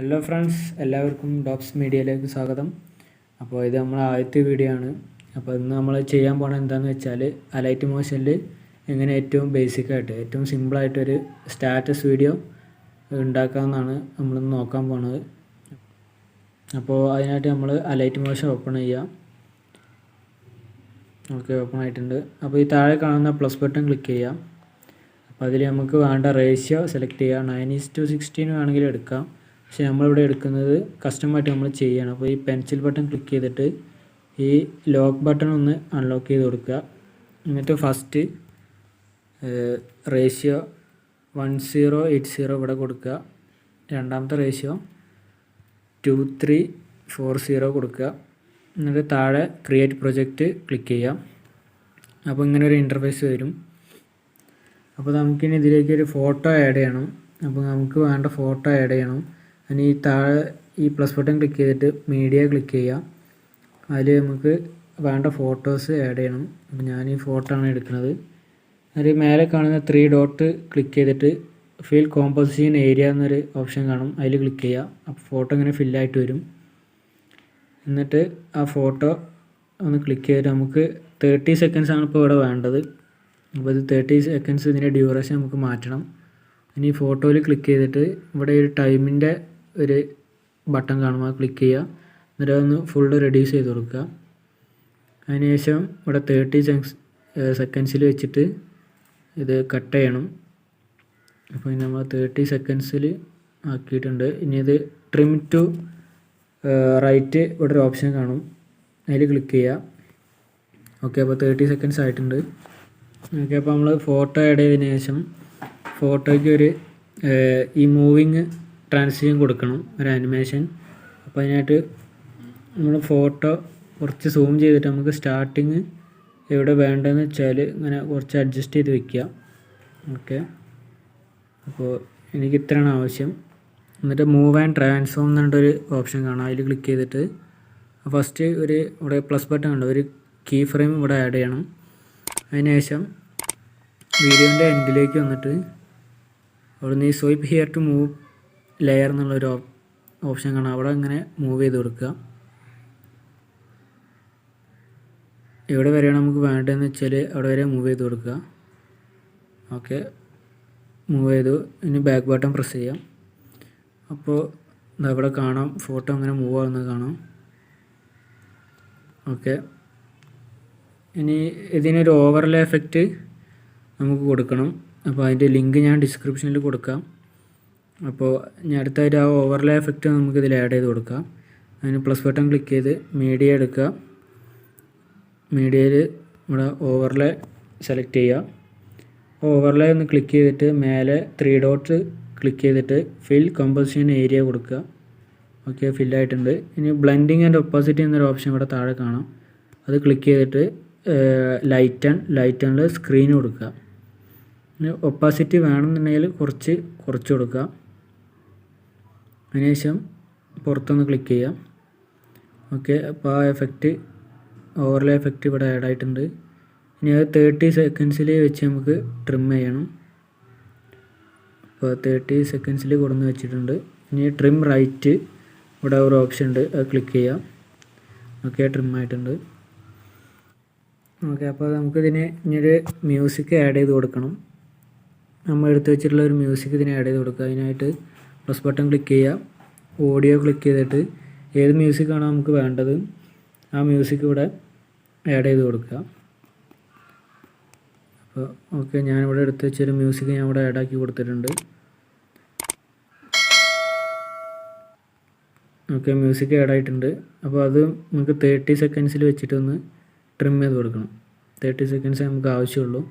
Hello friends, എല്ലാവർക്കും ഡോപ്സ് മീഡിയയിലേക്ക് സ്വാഗതം. അപ്പോൾ ഇത് നമ്മൾ ആദ്യത്തെ വീഡിയോ ആണ്. അപ്പോൾ ഇന്ന് നമ്മൾ ചെയ്യാൻ പോകുന്നത് എന്താണെന്ന് വെച്ചാൽ അലൈറ്റ് മോഷനിൽ എങ്ങനെ ഏറ്റവും ബേസിക്കായിട്ട് ഏറ്റവും സിമ്പിളായിട്ടൊരു സ്റ്റാറ്റസ് വീഡിയോ ഉണ്ടാക്കാമെന്നാണ് നമ്മളിന്ന് നോക്കാൻ പോകുന്നത്. അപ്പോൾ അതിനായിട്ട് നമ്മൾ അലൈറ്റ് മോഷൻ ഓപ്പൺ ചെയ്യാം. ഓക്കെ, ഓപ്പൺ ആയിട്ടുണ്ട്. അപ്പോൾ ഈ താഴെ കാണുന്ന പ്ലസ് ബട്ടൺ ക്ലിക്ക് ചെയ്യാം. അപ്പോൾ അതിൽ നമുക്ക് വേണ്ട റേഷ്യോ സെലക്ട് ചെയ്യുക. 9:16 വേണമെങ്കിൽ എടുക്കാം, പക്ഷേ നമ്മളിവിടെ എടുക്കുന്നത് കസ്റ്റമായിട്ട് നമ്മൾ ചെയ്യണം. അപ്പോൾ ഈ പെൻസിൽ ബട്ടൺ ക്ലിക്ക് ചെയ്തിട്ട് ഈ ലോക്ക് ബട്ടൺ ഒന്ന് അൺലോക്ക് ചെയ്ത് കൊടുക്കുക. എന്നിട്ട് ഫസ്റ്റ് റേഷ്യോ 1080 ഇവിടെ കൊടുക്കുക. രണ്ടാമത്തെ റേഷ്യോ 2340 കൊടുക്കുക. എന്നിട്ട് താഴെ ക്രിയേറ്റ് പ്രൊജക്റ്റ് ക്ലിക്ക് ചെയ്യാം. അപ്പോൾ ഇങ്ങനെ ഒരു ഇൻ്റർഫേസ് വരും. അപ്പോൾ നമുക്കിനി ഇതിലേക്ക് ഒരു ഫോട്ടോ ആഡ് ചെയ്യണം. അപ്പോൾ നമുക്ക് വേണ്ട ഫോട്ടോ ആഡ് ചെയ്യണം. അതിന് ഈ താഴെ ഈ പ്ലസ് ബട്ടൺ ക്ലിക്ക് ചെയ്തിട്ട് മീഡിയ ക്ലിക്ക് ചെയ്യാം. അതിൽ നമുക്ക് വേണ്ട ഫോട്ടോസ് ആഡ് ചെയ്യണം. അപ്പോൾ ഞാൻ ഈ ഫോട്ടോ ആണ് എടുക്കുന്നത്. അതിൽ മേലെ കാണുന്ന 3 ഡോട്ട് ക്ലിക്ക് ചെയ്തിട്ട് ഫിൽ കോമ്പോസിഷൻ ഏരിയ എന്നൊരു ഓപ്ഷൻ കാണും, അതിൽ ക്ലിക്ക് ചെയ്യുക. അപ്പോൾ ഫോട്ടോ ഇങ്ങനെ ഫില്ലായിട്ട് വരും. എന്നിട്ട് ആ ഫോട്ടോ ഒന്ന് ക്ലിക്ക് ചെയ്തിട്ട് നമുക്ക് 30 സെക്കൻഡ്സ് ആണ് ഇപ്പോൾ ഇവിടെ വേണ്ടത്. അപ്പോൾ ഇത് 30 സെക്കൻഡ്സ് ഇതിൻ്റെ ഡ്യൂറേഷൻ നമുക്ക് മാറ്റണം. ഇനി ഫോട്ടോയിൽ ക്ലിക്ക് ചെയ്തിട്ട് ഇവിടെ ഒരു ടൈമിൻ്റെ ഒരു ബട്ടൺ കാണും, അത് ക്ലിക്ക് ചെയ്യുക. എന്നിട്ട് അതൊന്ന് ഫുള്ള് റെഡ്യൂസ് ചെയ്ത് കൊടുക്കുക. അതിനുശേഷം ഇവിടെ 30 സെക്കൻഡ്സിൽ വെച്ചിട്ട് ഇത് കട്ട് ചെയ്യണം. അപ്പോൾ ഇനി നമ്മൾ 30 സെക്കൻഡ്സിൽ ആക്കിയിട്ടുണ്ട്. ഇനി ഇത് ട്രിം ടു റൈറ്റ് ഇവിടെ ഒരു ഓപ്ഷൻ കാണും, അതിൽ ക്ലിക്ക് ചെയ്യുക. ഓക്കെ, അപ്പോൾ 30 സെക്കൻഡ്സ് ആയിട്ടുണ്ട്. ഓക്കെ, അപ്പോൾ നമ്മൾ ഫോട്ടോ ആഡ് ചെയ്തതിന് ശേഷം ഫോട്ടോയ്ക്ക് ഒരു ഈ മൂവിങ് ട്രാൻസിഷൻ കൊടുക്കണം, ഒരു ആനിമേഷൻ. അപ്പോൾ അതിനായിട്ട് നമ്മൾ ഫോട്ടോ കുറച്ച് സൂം ചെയ്തിട്ട് നമുക്ക് സ്റ്റാർട്ടിങ് എവിടെ വേണ്ടതെന്ന് വെച്ചാൽ ഇങ്ങനെ കുറച്ച് അഡ്ജസ്റ്റ് ചെയ്ത് വയ്ക്കുക. ഓക്കെ, അപ്പോൾ എനിക്ക് ഇത്രയാണ് ആവശ്യം. എന്നിട്ട് മൂവ് ആൻഡ് ട്രാൻസ്ഫോം എന്ന് പറഞ്ഞിട്ടൊരു ഓപ്ഷൻ കാണാം, അതിൽ ക്ലിക്ക് ചെയ്തിട്ട് ഫസ്റ്റ് ഇവിടെ പ്ലസ് ബട്ടൺ ഉണ്ട്, ഒരു കീ ഫ്രെയിം ഇവിടെ ആഡ് ചെയ്യണം. അതിനുശേഷം വീഡിയോൻ്റെ എൻഡിലേക്ക് വന്നിട്ട് അവിടുന്ന് ഈ swipe here to move layer എന്നുള്ളൊരു ഓപ്ഷൻ കാണാം, അവിടെ ഇങ്ങനെ മൂവ് ചെയ്ത് കൊടുക്കുക. എവിടെ വരെയാണ് നമുക്ക് വേണ്ടതെന്ന് വെച്ചാൽ അവിടെ വരെ മൂവ് ചെയ്ത് കൊടുക്കുക. ഓക്കെ, മൂവ് ചെയ്തു. ഇനി ബാക്ക് ബട്ടൺ പ്രസ് ചെയ്യാം. അപ്പോൾ ഇവിടെ കാണാം ഫോട്ടോ അങ്ങനെ മൂവ് ആവുന്നത് കാണാം. ഓക്കെ, ഇനി ഇതിനൊരു ഓവർലേ എഫക്റ്റ് നമുക്ക് കൊടുക്കണം. അപ്പോൾ അതിൻ്റെ ലിങ്ക് ഞാൻ ഡിസ്ക്രിപ്ഷനിൽ കൊടുക്കാം. അപ്പോൾ ഇനി അടുത്തായിട്ട് ആ ഓവർലേ എഫക്റ്റ് നമുക്ക് ഇതിൽ ആഡ് ചെയ്ത് കൊടുക്കാം. അതിന് പ്ലസ് ബട്ടൺ ക്ലിക്ക് ചെയ്ത് മീഡിയ എടുക്കുക. മീഡിയയിൽ ഇവിടെ ഓവർലേ സെലക്ട് ചെയ്യുക. ഓവർലേ ഒന്ന് ക്ലിക്ക് ചെയ്തിട്ട് മേലെ 3 ഡോട്ട് ക്ലിക്ക് ചെയ്തിട്ട് ഫിൽ കോമ്പോസിഷൻ ഏരിയ കൊടുക്കുക. ഓക്കെ, ഫില്ലായിട്ടുണ്ട്. ഇനി ബ്ലെൻഡിങ് ആൻഡ് ഒപ്പാസിറ്റി എന്നൊരു ഓപ്ഷൻ ഇവിടെ താഴെ കാണാം, അത് ക്ലിക്ക് ചെയ്തിട്ട് ലൈറ്റണിൽ സ്ക്രീൻ കൊടുക്കുക. ഒപ്പാസിറ്റി വേണമെന്നുണ്ടെങ്കിൽ കുറച്ച് കൊടുക്കുക. അതിനുശേഷം പുറത്തൊന്ന് ക്ലിക്ക് ചെയ്യാം. ഓക്കെ, അപ്പോൾ ആ എഫക്റ്റ് ഓവർലേ എഫക്റ്റ് ഇവിടെ ആഡ് ആയിട്ടുണ്ട്. ഇനി അത് 30 സെക്കൻഡ്സിൽ വെച്ച് നമുക്ക് ട്രിം ചെയ്യണം. അപ്പോൾ 30 സെക്കൻഡ്സിൽ കൊടുന്ന് വെച്ചിട്ടുണ്ട്. ഇനി ട്രിം റൈറ്റ് ഇവിടെ ഒരു ഓപ്ഷൻ ഉണ്ട്, അത് ക്ലിക്ക് ചെയ്യാം. ഓക്കെ, ട്രിം ആയിട്ടുണ്ട്. ഓക്കെ, അപ്പോൾ നമുക്കിതിന് ഇനിയൊരു മ്യൂസിക് ആഡ് ചെയ്ത് കൊടുക്കണം. നമ്മൾ എടുത്ത് വെച്ചിട്ടുള്ള ഒരു മ്യൂസിക് ഇതിന് ആഡ് ചെയ്ത് കൊടുക്കുക. അതിനായിട്ട് പ്ലസ് ബട്ടൺ ക്ലിക്ക് ചെയ്യുക. ഓഡിയോ ക്ലിക്ക് ചെയ്തിട്ട് ഏത് മ്യൂസിക്കാണോ നമുക്ക് വേണ്ടത് ആ മ്യൂസിക് ഇവിടെ ആഡ് ചെയ്ത് കൊടുക്കുക. അപ്പോൾ ഓക്കെ, ഞാനിവിടെ എടുത്ത് വെച്ചൊരു മ്യൂസിക് ഞാൻ ഇവിടെ ആഡാക്കി കൊടുത്തിട്ടുണ്ട്. ഓക്കെ, മ്യൂസിക് ആഡ് ആയിട്ടുണ്ട്. അപ്പോൾ അത് നമുക്ക് 30 സെക്കൻഡ്സിൽ വെച്ചിട്ടൊന്ന് ട്രിം ചെയ്ത് കൊടുക്കണം. 30 സെക്കൻഡ്സ് നമുക്ക് ആവശ്യമുള്ളൂ.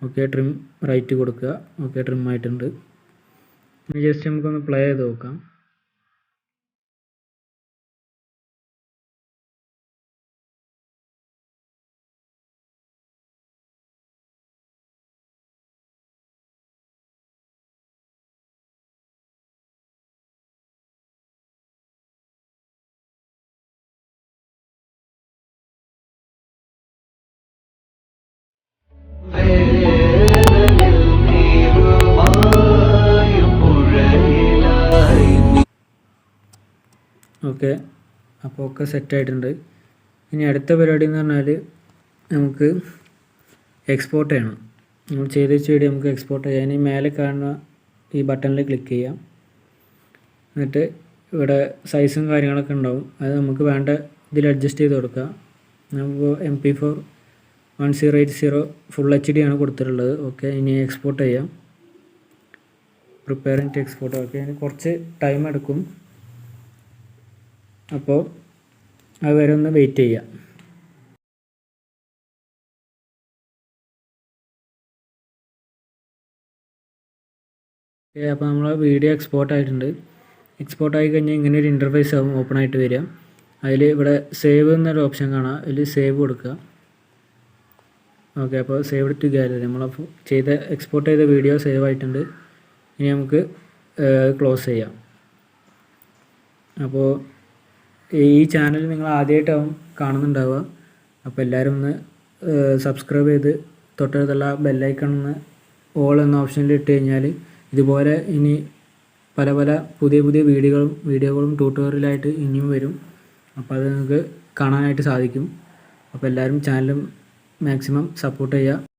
ഓക്കെ, ട്രിം റൈറ്റ് കൊടുക്കുക. ഓക്കെ, ട്രിം ആയിട്ടുണ്ട്. ഇനി ജസ്റ്റ് നമുക്കൊന്ന് പ്ലേ ചെയ്ത് നോക്കാം. വേദനയിൽ നീറുമായും പുഴയിലായി ഓക്കെ, അപ്പോൾ ഒക്കെ സെറ്റായിട്ടുണ്ട്. ഇനി അടുത്ത പരിപാടി എന്ന് പറഞ്ഞാൽ നമുക്ക് എക്സ്പോർട്ട് ചെയ്യണം. നമ്മൾ ചെയ്ത് വെച്ച വീഡിയോ നമുക്ക് എക്സ്പോർട്ട് ചെയ്യാൻ ഈ മേലെ കാണുന്ന ഈ ബട്ടണിൽ ക്ലിക്ക് ചെയ്യാം. എന്നിട്ട് ഇവിടെ സൈസും കാര്യങ്ങളൊക്കെ ഉണ്ടാവും, അത് നമുക്ക് വേണ്ട ഇതിൽ അഡ്ജസ്റ്റ് ചെയ്ത് കൊടുക്കുക. നമുക്ക് MP4 1080 ഫുൾ HD ആണ് കൊടുത്തിട്ടുള്ളത്. ഓക്കെ, ഇനി എക്സ്പോർട്ട് ചെയ്യാം. Preparing to export. ഓക്കെ, ഇനി കുറച്ച് ടൈം എടുക്കും, അപ്പോൾ അത് വരെ ഒന്ന് വെയിറ്റ് ചെയ്യാം. ഓക്കെ, അപ്പോൾ നമ്മൾ വീഡിയോ എക്സ്പോർട്ട് ആയിട്ടുണ്ട്. എക്സ്പോർട്ട് ആയി കഴിഞ്ഞാൽ ഇങ്ങനെ ഒരു ഇൻ്റർഫേസ് ആവും ഓപ്പൺ ആയിട്ട് വരിക. അതിൽ ഇവിടെ സേവ് എന്നൊരു ഓപ്ഷൻ കാണാം, അതിൽ സേവ് കൊടുക്കുക. ഓക്കെ, അപ്പോൾ സേവ് ടു ഗാലറി, നമ്മൾ എക്സ്പോർട്ട് ചെയ്ത വീഡിയോ സേവ് ആയിട്ടുണ്ട്. ഇനി നമുക്ക് ക്ലോസ് ചെയ്യാം. അപ്പോൾ ഈ ചാനൽ നിങ്ങൾ ആദ്യമായിട്ടാവും കാണുന്നുണ്ടാവുക. അപ്പോൾ എല്ലാവരും ഒന്ന് സബ്സ്ക്രൈബ് ചെയ്ത് തൊട്ടടുത്തുള്ള ബെല്ലൈക്കൺ ഒന്ന് ഓൾ എന്ന ഓപ്ഷനിൽ ഇട്ട് കഴിഞ്ഞാൽ ഇതുപോലെ ഇനി പല പുതിയ വീഡിയോകളും ട്യൂട്ടോറിയലായിട്ട് ഇനിയും വരും. അപ്പോൾ അത് നിങ്ങൾക്ക് കാണാനായിട്ട് സാധിക്കും. അപ്പോൾ എല്ലാവരും ചാനലും മാക്സിമം സപ്പോർട്ട് ചെയ്യുക.